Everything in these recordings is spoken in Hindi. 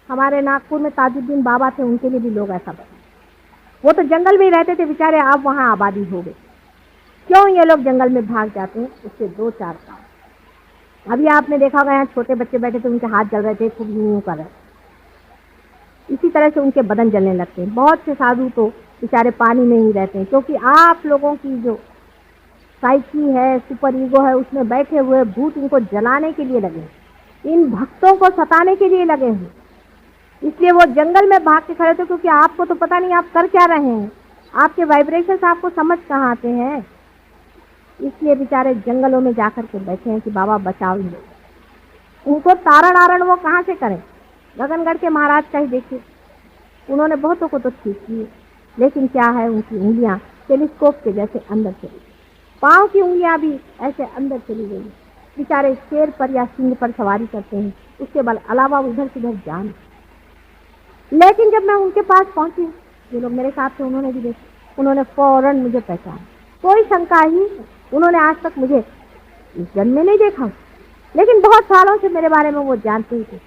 हमारे नागपुर में ताजुद्दीन बाबा थे, उनके लिए भी लोग ऐसा बने। वो तो जंगल में ही रहते थे बेचारे, अब वहाँ आबादी हो गई। क्यों ये लोग जंगल में भाग जाते हैं? उससे 2-4 कारण। अभी आपने देखा होगा यहाँ छोटे बच्चे बैठे थे, उनके हाथ जल रहे थे, खूब यूं कर रहे, इसी तरह से उनके बदन जलने लगते हैं। बहुत से साधु तो बेचारे पानी में ही रहते हैं, क्योंकि आप लोगों की जो साइकी है, सुपर ईगो है, उसमें बैठे हुए भूत इनको जलाने के लिए लगे, इन भक्तों को सताने के लिए लगे हैं। इसलिए वो जंगल में भाग के खड़े थे, क्योंकि आपको तो पता नहीं आप कर क्या रहे हैं, आपके वाइब्रेशंस आपको समझ कहाँ आते हैं। इसलिए बेचारे जंगलों में जाकर के बैठे हैं कि बाबा बचाओ इन लोग। उनको तारण आरण वो कहाँ से करें? गगनगढ़ के महाराज का ही देखिए, उन्होंने बहुतों को तो ठीक किए, लेकिन क्या है, उनकी उंगलियां टेलीस्कोप के जैसे अंदर चली, पाँव की उंगलियां भी ऐसे अंदर चली गई। बेचारे शेर पर या सिंह पर सवारी करते हैं, उसके बाद अलावा उधर किधर जान। लेकिन जब मैं उनके पास पहुंची, जो लोग मेरे साथ थे उन्होंने भी देखा, उन्होंने फौरन मुझे पहचाना, कोई शंका ही। उन्होंने आज तक मुझे इस जन्म में नहीं देखा, लेकिन बहुत सालों से मेरे बारे में वो जानते ही थे।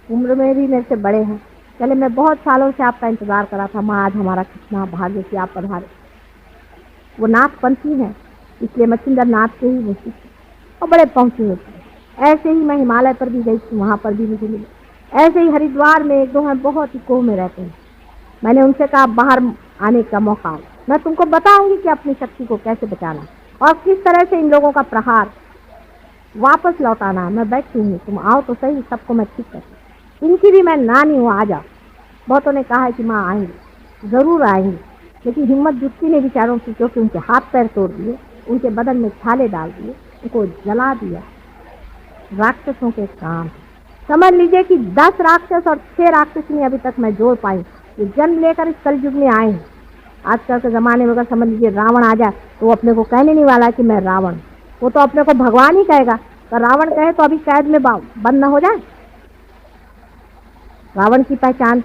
उम्र में भी मेरे से बड़े हैं। चले, मैं बहुत सालों से आपका इंतजार करा था माँ, आज हमारा कितना भाग्य कि आप पधारे। वो नाथपंथी हैं, इसलिए मच्छिंदर नाथ के ही वो सिख और बड़े पहुंचे होते हैं। ऐसे ही मैं हिमालय पर भी गई थी, वहाँ पर भी मुझे मिले। ऐसे ही हरिद्वार में 1-2 हैं, बहुत ही कोह में रहते हैं। मैंने उनसे कहा बाहर आने का मौका, मैं तुमको बताऊंगी कि अपनी शक्ति को कैसे बचाना और किस तरह से इन लोगों का प्रहार वापस लौटाना है। मैं बैठी हूँ, तुम आओ तो सही, सबको मैं ठीक करती। इनकी भी मैं नानी हूँ, आ जाओ। बहुतों ने कहा है कि माँ आएंगे, जरूर आएंगे, लेकिन हिम्मत जुटती नहीं बेचारों की, क्योंकि उनके हाथ पैर तोड़ दिए, उनके बदन में छाले डाल दिए, उनको जला दिया। राक्षसों के काम समझ लीजिए कि 10 राक्षस और 6 राक्षसी अभी तक मैं जोड़ पाई, ये जन्म लेकर इस कलयुग में आए हैं। आजकल के ज़माने में अगर समझ लीजिए रावण आ जाए तो वो अपने को कहने नहीं वाला कि मैं रावण, वो तो अपने को भगवान ही कहेगा। तो रावण कहे तो अभी कैद में बंद न हो जाए। रावण की पहचान,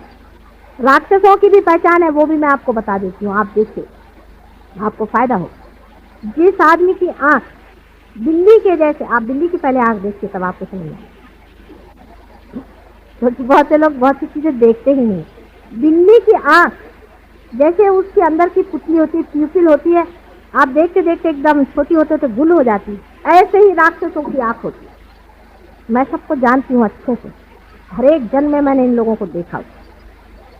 राक्षसों की भी पहचान है, वो भी मैं आपको बता देती हूँ, आप देखिए, आपको फायदा हो। जिस आदमी की आंख बिल्ली के जैसे, आप बिल्ली की पहले आंख देखिए तब आपको समझ आए, क्योंकि बहुत से लोग बहुत सी चीजें देखते ही नहीं। बिल्ली की आंख जैसे उसके अंदर की पुतली होती है, प्यूपिल होती है, आप देखते देखते एकदम छोटी होते तो गुल हो जाती, ऐसे ही राक्षसों की आंख होती है। मैं सबको जानती हूँ अच्छे से, हर एक जन्म में मैंने इन लोगों को देखा।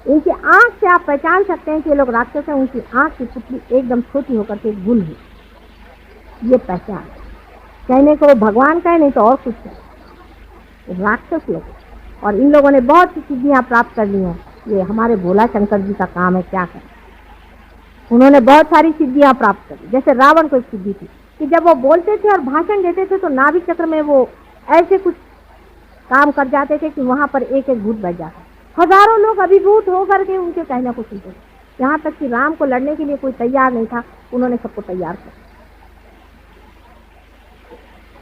इनकी आंख से आप पहचान सकते हैं कि ये लोग राक्षस हैं। उनकी आंख की पुतली एकदम छोटी होकर के गुल है, ये पहचान। कहने को वो भगवान का है, नहीं तो और कुछ है, राक्षस लोग। और इन लोगों ने बहुत सी सिद्धियां प्राप्त कर ली हैं। ये हमारे भोला शंकर जी का काम है, क्या करें। उन्होंने बहुत सारी सिद्धियां प्राप्त कर ली। जैसे रावण को एक सिद्धि थी कि जब वो बोलते थे और भाषण देते थे तो नाभि चक्र में वो ऐसे कुछ काम कर जाते थे कि वहां पर एक एक भूत बैठ जाता, हजारों लोग अभिभूत होकर के उनके कहने को सुनते थे। यहाँ तक कि राम को लड़ने के लिए कोई तैयार नहीं था, उन्होंने सबको तैयार कर।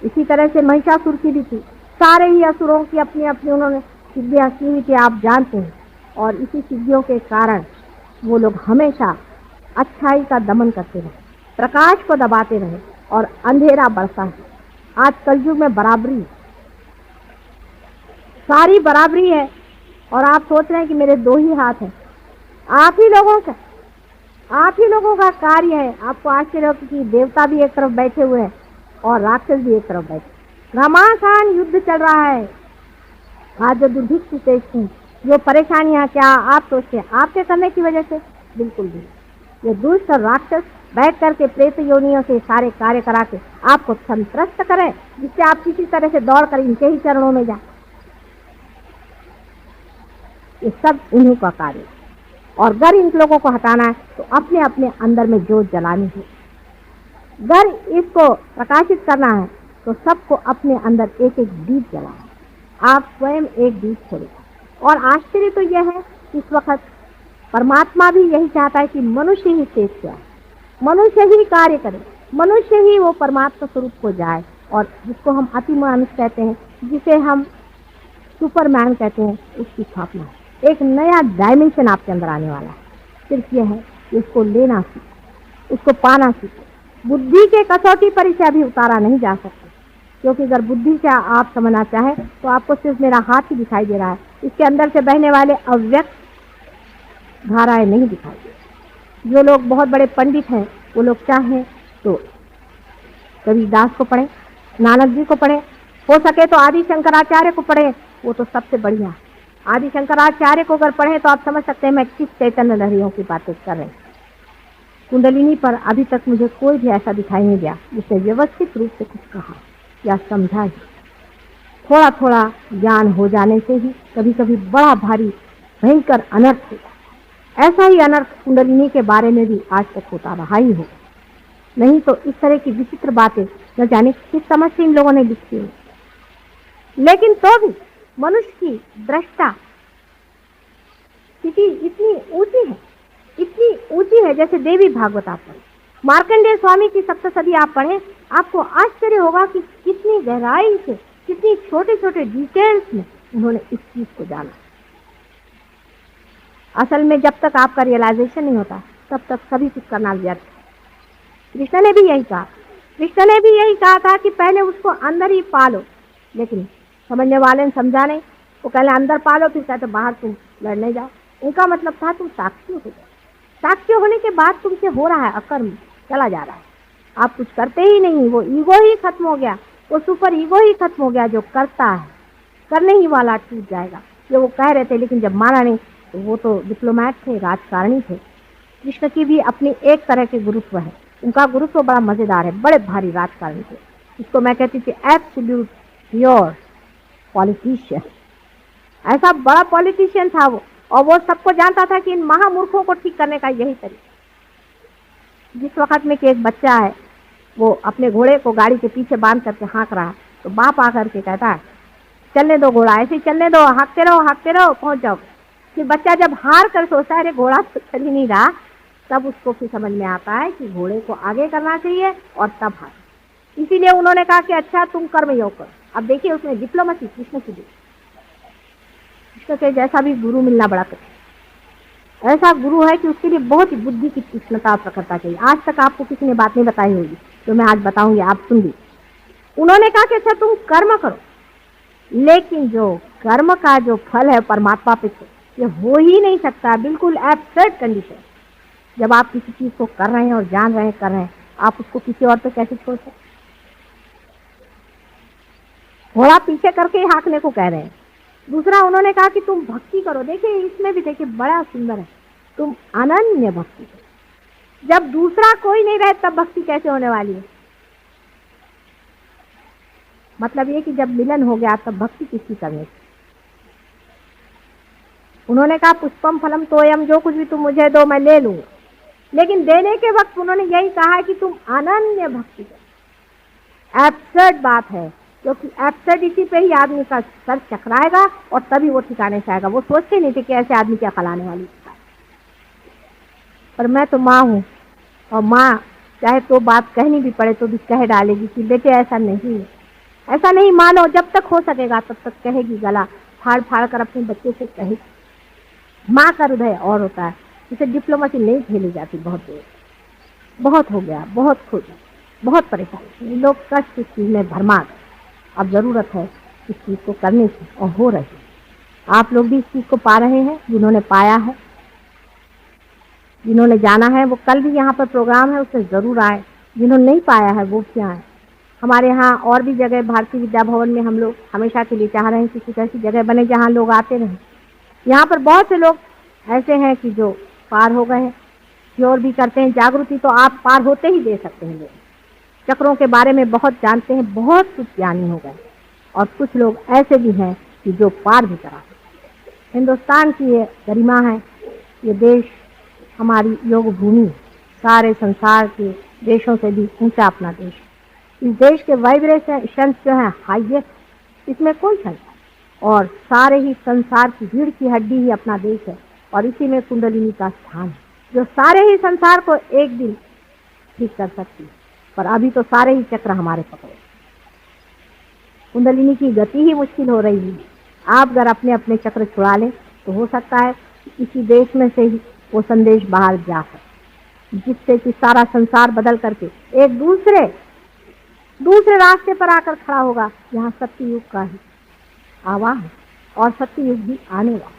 इसी तरह से महिषासुर की भी थी, सारे ही असुरों की अपनी अपनी उन्होंने सिद्धियां की हुई थी, आप जानते हैं। और इसी सिद्धियों के कारण वो लोग हमेशा अच्छाई का दमन करते रहे, प्रकाश को दबाते रहे और अंधेरा बढ़ता है। आज कलयुग में बराबरी, सारी बराबरी है, और आप सोच रहे हैं कि मेरे 2 ही हाथ हैं। आप ही लोगों का कार्य है। आपको आश्चर्य हो कि देवता भी एक तरफ बैठे हुए हैं और राक्षस भी एक तरफ बैठे। घमासान युद्ध चल रहा है। आज जो दुर्भिक्ष देश में जो परेशानियां, क्या आप सोचते हैं आपके करने की वजह से? बिल्कुल भी। ये दुष्ट और राक्षस बैठ करके प्रेत योनियों से सारे कार्य करा के आपको संत्रस्त करें, जिससे आप किसी तरह से दौड़ कर इनके ही चरणों में जाए। ये सब इन्हीं का कार्य। और अगर इन लोगों को हटाना है तो अपने अपने अंदर में जोत जलानी है। अगर इसको प्रकाशित करना है तो सबको अपने अंदर एक एक दीप जलाना। आप स्वयं एक दीप छोड़ें। और आश्चर्य तो यह है कि इस वक्त परमात्मा भी यही चाहता है कि मनुष्य ही शेष जाए, मनुष्य ही कार्य करे, मनुष्य ही वो परमात्मा स्वरूप को जाए। और जिसको हम अति मानुष कहते हैं, जिसे हम सुपरमैन कहते हैं, उसकी स्थापना है। एक नया डायमेंशन आपके अंदर आने वाला है। सिर्फ यह है कि उसको लेना सीखो, उसको पाना सीखो। बुद्धि के कसौटी पर इसे अभी उतारा नहीं जा सकता। क्योंकि अगर बुद्धि से आप समझना चाहें तो आपको सिर्फ मेरा हाथ ही दिखाई दे रहा है, इसके अंदर से बहने वाले अव्यक्त धाराएं नहीं दिखाई दे रही। जो लोग बहुत बड़े पंडित हैं वो लोग चाहें तो कबीरदास को पढ़ें, नानक जी को पढ़ें, हो सके तो आदि शंकराचार्य को पढ़ें, वो तो सबसे बढ़िया है। आदि शंकराचार्य को अगर पढ़ें तो आप समझ सकते हैं मैं किस चैतन्य लहरियों की बातें कर रही हूँ। कुंडलिनी पर अभी तक मुझे कोई भी ऐसा दिखाई नहीं दिया जिसने व्यवस्थित रूप से कुछ कहा या समझा ही। थोड़ा थोड़ा ज्ञान हो जाने से ही कभी कभी बड़ा भारी भयंकर अनर्थ होता। ऐसा ही अनर्थ कुंडलिनी के बारे में भी आज तक होता रहा ही हो, नहीं तो इस तरह की विचित्र बातें न जाने किस समझ से इन लोगों ने लिखी हो। लेकिन तो भी मनुष्य की दृष्टा स्थिति इतनी ऊंची है जैसे देवी भागवत आप पढ़ें, मार्कंडेय स्वामी की सप्तशती आप पढ़ें, आपको आश्चर्य होगा कि कितनी गहराई से, कितनी छोटे छोटे डिटेल्स में उन्होंने इस चीज को जाना। असल में जब तक आपका रियलाइजेशन नहीं होता तब तक सभी कुछ करना व्यर्थ। कृष्ण ने भी यही कहा था कि पहले उसको अंदर ही पालो, लेकिन समझने वाले ने समझा नहीं। वो पहले अंदर पालो फिर कहते बाहर तुम लड़ने जाओ। उनका मतलब था तुम साक्षी हो जाओ, साक्षी होने के बाद तुमसे हो रहा है अकर्म चला जा रहा है, आप कुछ करते ही नहीं, वो ईगो ही खत्म हो गया, वो सुपर ईगो ही खत्म हो गया जो करता है, करने ही वाला टूट जाएगा। ये वो कह रहे थे लेकिन जब माना नहीं तो वो तो डिप्लोमैट थे, राजकारणी थे। कृष्ण की भी अपनी एक तरह के गुरुत्व है, उनका गुरुत्व बड़ा मजेदार है, बड़े भारी राजकारणी थे। इसको मैं कहती थी एब्सोल्यूट प्योर पॉलिटिशियन। ऐसा बड़ा पॉलिटिशियन था वो, और वो सबको जानता था कि इन महामूर्खों को ठीक करने का यही तरीका। जिस वक्त में कि एक बच्चा है वो अपने घोड़े को गाड़ी के पीछे बांध करके हाँक रहा है, तो बाप आकर के कहता है चलने दो घोड़ा, ऐसे ही चलने दो, हाँकते रहो पहुंच जाओ। फिर बच्चा जब हार कर सोचता है अरे घोड़ा तो चल ही नहीं रहा, तब उसको फिर समझ में आता है कि घोड़े को आगे करना चाहिए और तब हार। इसीलिए उन्होंने कहा कि अच्छा तुम कर्म योग करो। अब देखिए उसमें डिप्लोमेसी कृष्ण की दी। कृष्ण के जैसा भी गुरु मिलना बड़ा कठिन। ऐसा गुरु है कि उसके लिए बहुत ही बुद्धि की तीक्ष्णता प्रखरता चाहिए। आज तक आपको किसी ने बात नहीं बताई होगी तो मैं आज बताऊंगी, आप सुन ली। उन्होंने कहा कि अच्छा तुम कर्म करो, लेकिन जो कर्म का जो फल है परमात्मा पे ये हो ही नहीं सकता, बिल्कुल एब्सर्ड कंडीशन। जब आप किसी चीज को कर रहे हैं और जान रहे हैं कर रहे हैं, आप उसको किसी और पे कैसे छोड़ सकते? घोड़ा पीछे करके ही हाँकने को कह रहे हैं। दूसरा उन्होंने कहा कि तुम भक्ति करो। देखिए इसमें भी देखिए बड़ा सुंदर है, तुम अनन्य भक्ति करो। जब दूसरा कोई नहीं रहे तब भक्ति कैसे होने वाली है? मतलब ये कि जब मिलन हो गया तब भक्ति किसकी करनी? उन्होंने कहा पुष्पम फलम तोयम, जो कुछ भी तुम मुझे दो मैं ले लूंगा। लेकिन देने के वक्त उन्होंने यही कहा है कि तुम अनन्य भक्ति करो। एब्सर्ड बात है, क्योंकि एब्सर्डिटी पे ही आदमी का सर चकराएगा और तभी वो ठिकाने से आएगा। वो सोचते नहीं थे कि ऐसे आदमी क्या खलाने वाली। पर मैं तो माँ हूँ, और माँ चाहे तो बात कहनी भी पड़े तो भी कह डालेगी कि बेटे ऐसा नहीं है, ऐसा नहीं मानो। जब तक हो सकेगा तब तक कहेगी, गला फाड़ फाड़ कर अपने बच्चे से कहेगी। माँ का हृदय और होता है, इसे डिप्लोमेसी नहीं झेली जाती। बहुत देर, बहुत हो गया, बहुत खुद, बहुत परेशानी, लोग कष्ट इस चीज में भरमा गए। अब जरूरत है इस चीज को करने की, और हो रही। आप लोग भी इस चीज को पा रहे हैं, जिन्होंने पाया है, जिन्होंने जाना है वो कल भी यहाँ पर प्रोग्राम है उससे जरूर आए। जिन्होंने नहीं पाया है वो क्या है। हमारे यहाँ और भी जगह भारतीय विद्या भवन में हम लोग हमेशा के लिए चाह रहे हैं कि कुछ ऐसी जगह बने जहाँ लोग आते रहें। यहाँ पर बहुत से लोग ऐसे हैं कि जो पार हो गए हैं, क्योर भी करते हैं। जागृति तो आप पार होते ही दे सकते हैं। लोग चक्रों के बारे में बहुत जानते हैं, बहुत कुछ ज्ञानी हो गए, और कुछ लोग ऐसे भी हैं कि जो पार भी करा सकते। हिंदुस्तान की ये गरिमा है, ये देश हमारी योग भूमि, सारे संसार के देशों से भी ऊंचा अपना देश। इस देश के वाइब्रेशन जो है हाईएस्ट, इसमें कोई शंका नहीं। और सारे ही संसार की रीढ़ की हड्डी ही अपना देश है, और इसी में कुंडलिनी का स्थान है, जो सारे ही संसार को एक दिन ठीक कर सकती है। पर अभी तो सारे ही चक्र हमारे पकड़े। कुंडलिनी की गति ही मुश्किल हो रही है। आप अगर अपने अपने चक्र छुड़ा लें तो हो सकता है इसी देश में से ही वो संदेश बाहर जा सके, जिससे कि सारा संसार बदल करके एक दूसरे दूसरे रास्ते पर आकर खड़ा होगा। यहाँ सत्ययुग का ही आवाह है और सत्ययुग भी आने वाला।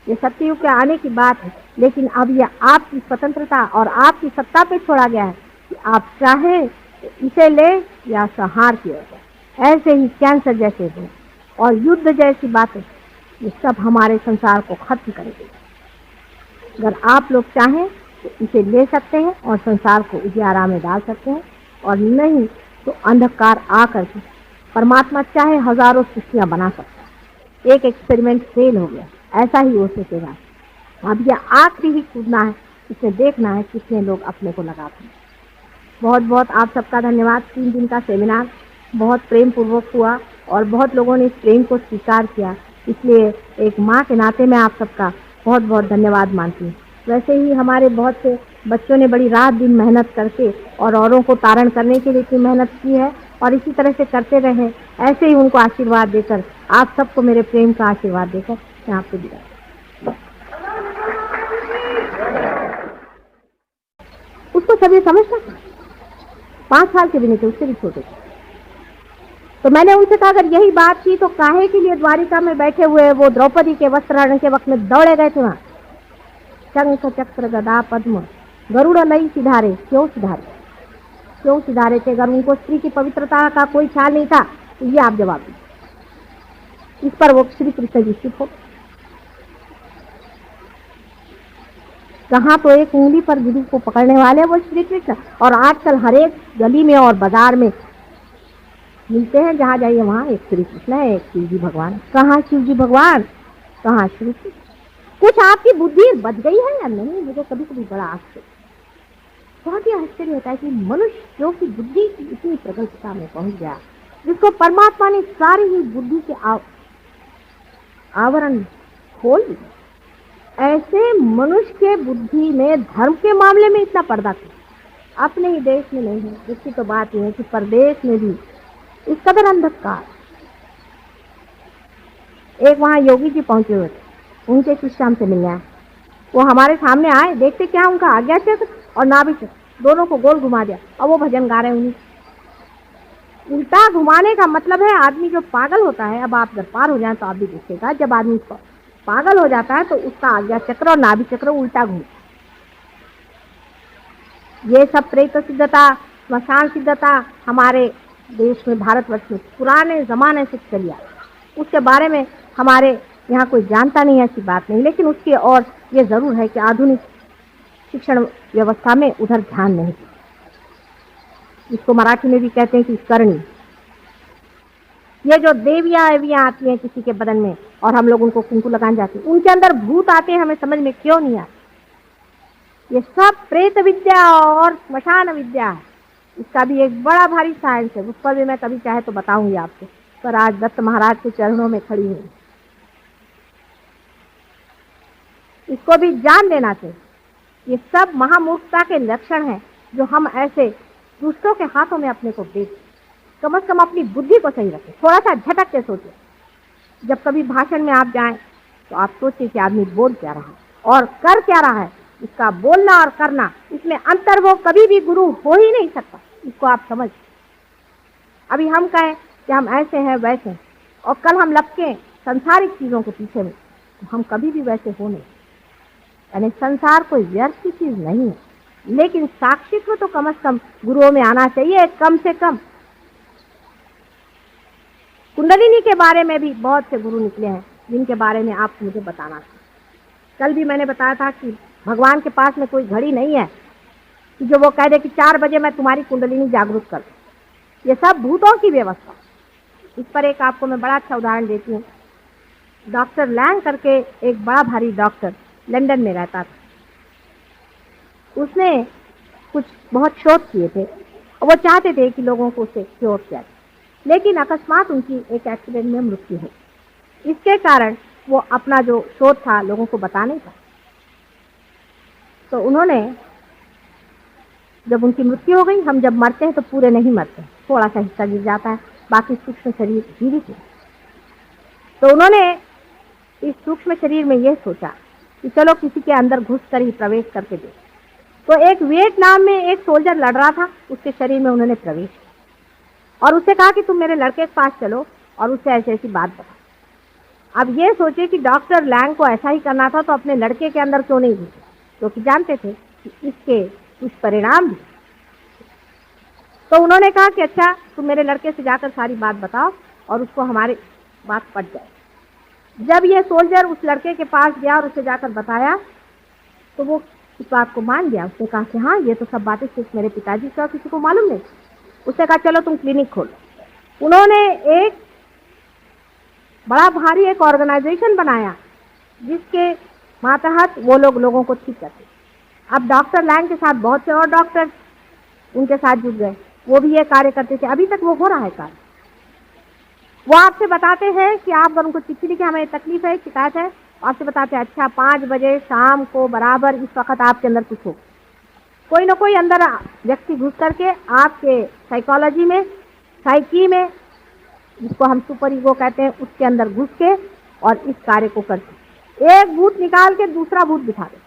ये सत्ययुग के आने की बात है, लेकिन अब यह आपकी स्वतंत्रता और आपकी सत्ता पे छोड़ा गया है कि आप चाहें तो इसे ले या संहार की ओर जाए। ऐसे ही कैंसर जैसे रोग और युद्ध जैसी बातें ये सब हमारे संसार को खत्म करेंगे। अगर आप लोग चाहें तो इसे ले सकते हैं और संसार को उजियारा में डाल सकते हैं, और नहीं तो अंधकार आकर के परमात्मा चाहे हजारों सृष्टियां बना सकता है। एक एक्सपेरिमेंट फेल हो गया, ऐसा ही हो सकेगा। अब यह आखिरी ही कूदना है, इसमें देखना है कितने लोग अपने को लगाते हैं। बहुत बहुत आप सबका धन्यवाद। 3 दिन का सेमिनार बहुत प्रेम पूर्वक हुआ और बहुत लोगों ने इस प्रेम को स्वीकार किया, इसलिए एक माँ के नाते मैं आप सबका बहुत बहुत धन्यवाद मानती हूँ। वैसे ही हमारे बहुत से बच्चों ने बड़ी रात दिन मेहनत करके और औरों को तारण करने के लिए इतनी मेहनत की है, और इसी तरह से करते रहे। ऐसे ही उनको आशीर्वाद देकर, आप सबको मेरे प्रेम का आशीर्वाद देकर मैं आपको विदा। उसको सभी समझता था, 5 साल के भी नहीं थे, उससे भी छोटे थे। तो मैंने उनसे कहा अगर यही बात थी तो काहे के लिए द्वारिका में बैठे हुए वो द्रौपदी के वस्त्रहरण के वक्त में दौड़े गए थे वहां। शंख चक्र गदा पद्म गरुड़ लई सिधारे, क्यों सिधारे, क्यों सिधारे थे? अगर उनको स्त्री की पवित्रता का कोई ख्याल नहीं था तो ये आप जवाब दीजिए। इस पर वो श्री कृष्ण जी चुप हो। कहाँ तो एक उंगली पर गुरु को पकड़ने वाले वो श्री कृष्ण, और आजकल हर एक गली में और बाजार में मिलते हैं, जहाँ जाइए वहाँ एक श्री कृष्ण है, एक शिव जी भगवान। कहाँ शिव जी भगवान, कहाँ श्री कृष्ण? कुछ आपकी बुद्धि बच गई है या नहीं? मुझे कभी कभी बड़ा आश्चर्य, बहुत ही आश्चर्य होता है कि मनुष्य जो कि बुद्धि की इतनी प्रगल्भता में पहुंच गया, जिसको परमात्मा ने सारी ही बुद्धि के आवरण खोल दिए, ऐसे मनुष्य के बुद्धि में धर्म के मामले में इतना पर्दा क्यों? अपने ही देश में नहीं है। इसकी तो बात यह है कि परदेश में भी इस कदर अंधकार। एक वहां योगी जी पहुंचे हुए थे, उनके शिष्य हमसे मिलने आए। वो हमारे सामने आए, देखते क्या उनका आज्ञा चक्र और नाभि चक्र दोनों को गोल घुमा दिया, और वो भजन गा रहे हैं। उन्हीं उल्टा घुमाने का मतलब है आदमी जो पागल होता है, अब आप जब पार हो जाए तो आप भी देखिएगा, जब आदमी पागल हो जाता है तो उसका आज्ञा चक्र और नाभि चक्र उल्टा घूमता। ये सब प्रेत सिद्धता, स्मशान सिद्धता हमारे देश में, भारतवर्ष में पुराने जमाने से चली आ, उसके बारे में हमारे यहाँ कोई जानता नहीं है, ऐसी बात नहीं। लेकिन उसकी और ये जरूर है कि आधुनिक शिक्षण व्यवस्था में उधर ध्यान नहीं, इसको मराठी में भी कहते हैं कि करणी। ये जो देवियां आती हैं किसी के बदन में और हम लोग उनको कुंकू लगाने जाते हैं, उनके अंदर भूत आते हैं, हमें समझ में क्यों नहीं आता? ये सब प्रेत विद्या और स्मशान विद्या है। इसका भी एक बड़ा भारी साइंस है, उस पर भी मैं कभी चाहे तो बताऊंगी आपको, पर आज दत्त महाराज के चरणों में खड़ी हूँ। इसको भी जान लेना चाहिए। ये सब महामूर्खता के लक्षण हैं जो हम ऐसे दूसरों के हाथों में अपने को देते। कम से कम अपनी बुद्धि को सही रखें, थोड़ा सा झटक के सोचें। जब कभी भाषण में आप जाएं तो आप सोचिए कि आदमी बोल क्या रहा है और कर क्या रहा है। इसका बोलना और करना, इसमें अंतर वो कभी भी गुरु हो ही नहीं सकता। इसको आप समझ। अभी हम कहें कि हम ऐसे हैं वैसे हैं, और कल हम लपके संसारिक चीजों के पीछे में, तो हम कभी भी वैसे हो नहीं। यानी संसार कोई व्यर्थ की चीज नहीं है, लेकिन साक्षित्व तो कम से कम गुरुओं में आना चाहिए, कम से कम। कुंडलिनी के बारे में भी बहुत से गुरु निकले हैं जिनके बारे में आप मुझे बताना था। कल भी मैंने बताया था कि भगवान के पास में कोई घड़ी नहीं है कि जो वो कह दे कि 4 बजे मैं तुम्हारी कुंडलिनी जागरूक कर। ये सब भूतों की व्यवस्था। इस पर एक आपको मैं बड़ा अच्छा उदाहरण देती हूँ। डॉक्टर लैंग करके एक बड़ा भारी डॉक्टर लंदन में रहता था। उसने कुछ बहुत शोध किए थे और वो चाहते थे कि लोगों को उसे क्योर किया जाए, लेकिन अकस्मात उनकी एक एक्सीडेंट में मृत्यु हुई। इसके कारण वो अपना जो शोध था लोगों को बता नहीं पाए। तो उन्होंने, जब उनकी मृत्यु हो गई, हम जब मरते हैं तो पूरे नहीं मरते, थोड़ा सा हिस्सा गिर जाता है, बाकी सूक्ष्म शरीर जीवित है। तो उन्होंने इस सूक्ष्म शरीर में यह सोचा कि चलो किसी के अंदर घुस कर ही प्रवेश करके दे। तो एक वियतनाम में एक सोल्जर लड़ रहा था, उसके शरीर में उन्होंने प्रवेश किया। और उससे कहा कि तुम मेरे लड़के के पास चलो और उससे ऐसी ऐसी बात बताओ। अब ये सोचे कि डॉक्टर लैंग को ऐसा ही करना था तो अपने लड़के के अंदर क्यों नहीं घुसे, क्योंकि जानते थे कि इसके कुछ परिणाम भी। तो उन्होंने कहा कि अच्छा तुम मेरे लड़के से जाकर सारी बात बताओ और उसको हमारी बात पट जाए। जब ये सोल्जर उस लड़के के पास गया और उसे जाकर बताया तो वो इस बात को मान गया। उसने कहा कि हाँ ये तो सब बातें सिर्फ मेरे पिताजी का किसी को मालूम नहीं। उसने कहा चलो तुम क्लिनिक खोलो। उन्होंने एक बड़ा भारी एक ऑर्गेनाइजेशन बनाया जिसके मातहत वो लोगों को ठीक करते। अब डॉक्टर लैंग के साथ बहुत से और डॉक्टर उनके साथ जुड़ गए, वो भी ये कार्य करते थे। अभी तक वो हो रहा है कार्य। वो आपसे बताते हैं कि आप अगर उनको चिट्ठी लिखे हमें तकलीफ है, शिकायत है, आपसे बताते हैं अच्छा 5 बजे शाम को बराबर इस वक्त आपके अंदर कुछ हो, कोई ना कोई अंदर व्यक्ति घुस करके आपके साइकोलॉजी में, साइकी में, जिसको हम सुपर ईगो कहते हैं, उसके अंदर घुस के और इस कार्य को करते। एक भूत निकाल के दूसरा भूत बिठा दे।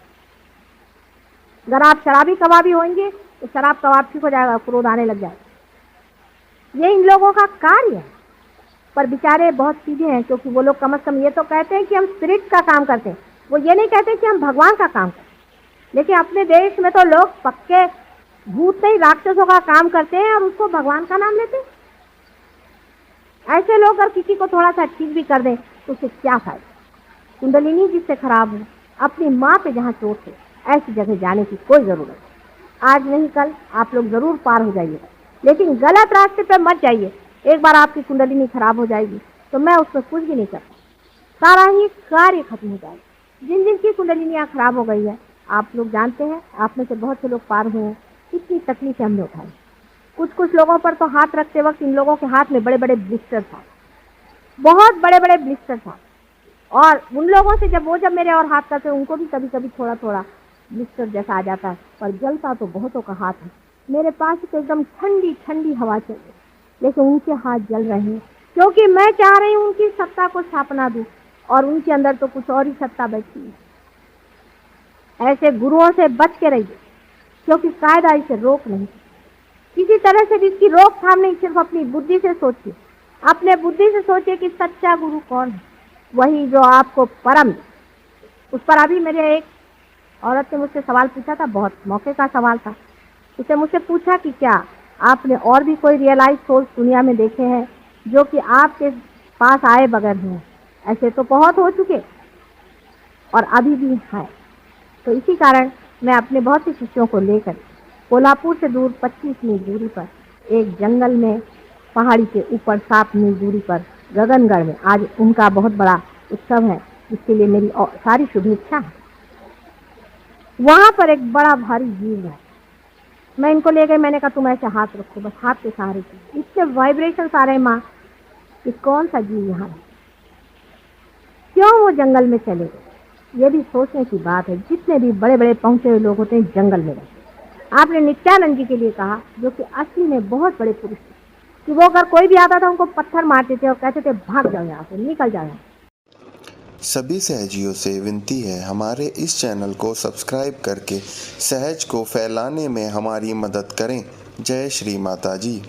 अगर आप शराबी कबाबी होंगे तो शराब कबाब ठीक हो जाएगा, क्रोध आने लग जाएगा। ये इन लोगों का कार्य है। पर बेचारे बहुत सीधे हैं, क्योंकि वो लोग कम से कम ये तो कहते हैं कि हम स्पिरिट का काम करते हैं, वो ये नहीं कहते कि हम भगवान का काम करते हैं। लेकिन अपने देश में तो लोग पक्के भूत नहीं राक्षसों का काम करते हैं और उसको भगवान का नाम लेते हैं। ऐसे लोग अगर किसी को थोड़ा सा ठीक भी कर दें तो उससे क्या फायदा। कुंडलिनी जिससे खराब हो, अपनी माँ पे जहाँ चोट है, ऐसी जगह जाने की कोई जरूरत नहीं। आज नहीं कल आप लोग जरूर पार हो जाइएगा, लेकिन गलत रास्ते पे मत जाइए। एक बार आपकी कुंडलिनी खराब हो जाएगी तो मैं उसमें कुछ भी नहीं करता, सारा ही कार्य खत्म हो जाएगा। जिन जिन की कुंडलिनियाँ खराब हो गई है, आप लोग जानते हैं, आप में से बहुत से लोग पार हुए हैं, कितनी तकलीफें हमने उठाई। कुछ लोगों पर तो हाथ रखते वक्त इन लोगों के हाथ में बड़े बड़े ब्लिस्टर था, बहुत बड़े बड़े ब्लिस्टर था। और उन लोगों से जब मेरे और हाथ करते उनको भी कभी कभी थोड़ा थोड़ा ब्लिस्टर जैसा आ जाता है, पर जलता तो बहुतों का हाथ है। मेरे पास तो एकदम ठंडी ठंडी हवा चल रही, लेकिन उनके हाथ जल रहे हैं, क्योंकि मैं चाह रही हूँ उनकी सत्ता को स्थापना दूँ और उनके अंदर तो कुछ और ही सत्ता बैठी है। ऐसे गुरुओं से बच के रहिए, क्योंकि कायदा इसे रोक नहीं। किसी तरह से भी इसकी रोकथाम नहीं, सिर्फ अपनी बुद्धि से सोचिए, अपने बुद्धि से सोचिए कि सच्चा गुरु कौन है, वही जो आपको परम। उस पर अभी मेरे एक औरत ने मुझसे सवाल पूछा था, बहुत मौके का सवाल था। उसने मुझसे पूछा कि क्या आपने और भी कोई रियलाइज सोल्स दुनिया में देखे हैं जो कि आपके पास आए बगैर हैं? ऐसे तो बहुत हो चुके और अभी भी है। तो इसी कारण मैं अपने बहुत सी शिष्यों को लेकर कोल्हापुर से दूर 25 मील दूरी पर एक जंगल में, पहाड़ी के ऊपर 7 मील दूरी पर गगनगढ़ में आज उनका बहुत बड़ा उत्सव है, जिसके लिए मेरी सारी शुभेच्छा है। वहाँ पर एक बड़ा भारी जीव है। मैं इनको ले गई, मैंने कहा तुम ऐसे हाथ रखो, बस हाथ के सहारे की। इसके वाइब्रेशन आ रहे माँ कि कौन सा जीव यहाँ है, क्यों वो जंगल में चले गए। ये भी सोचने की बात है। जितने भी बड़े बड़े पहुंचे हुए लोग होते हैं जंगल में रहते। आपने नित्यानंद जी के लिए कहा, जो कि असली में बहुत बड़े पुरुष थे, कि वो अगर कोई भी आता था उनको पत्थर मारते थे और कहते थे भाग जाओ यहाँ से, निकल जाओ। सभी सहजियों से विनती है, हमारे इस चैनल को सब्सक्राइब करके सहज को फैलाने में हमारी मदद करें। जय श्री माता जी।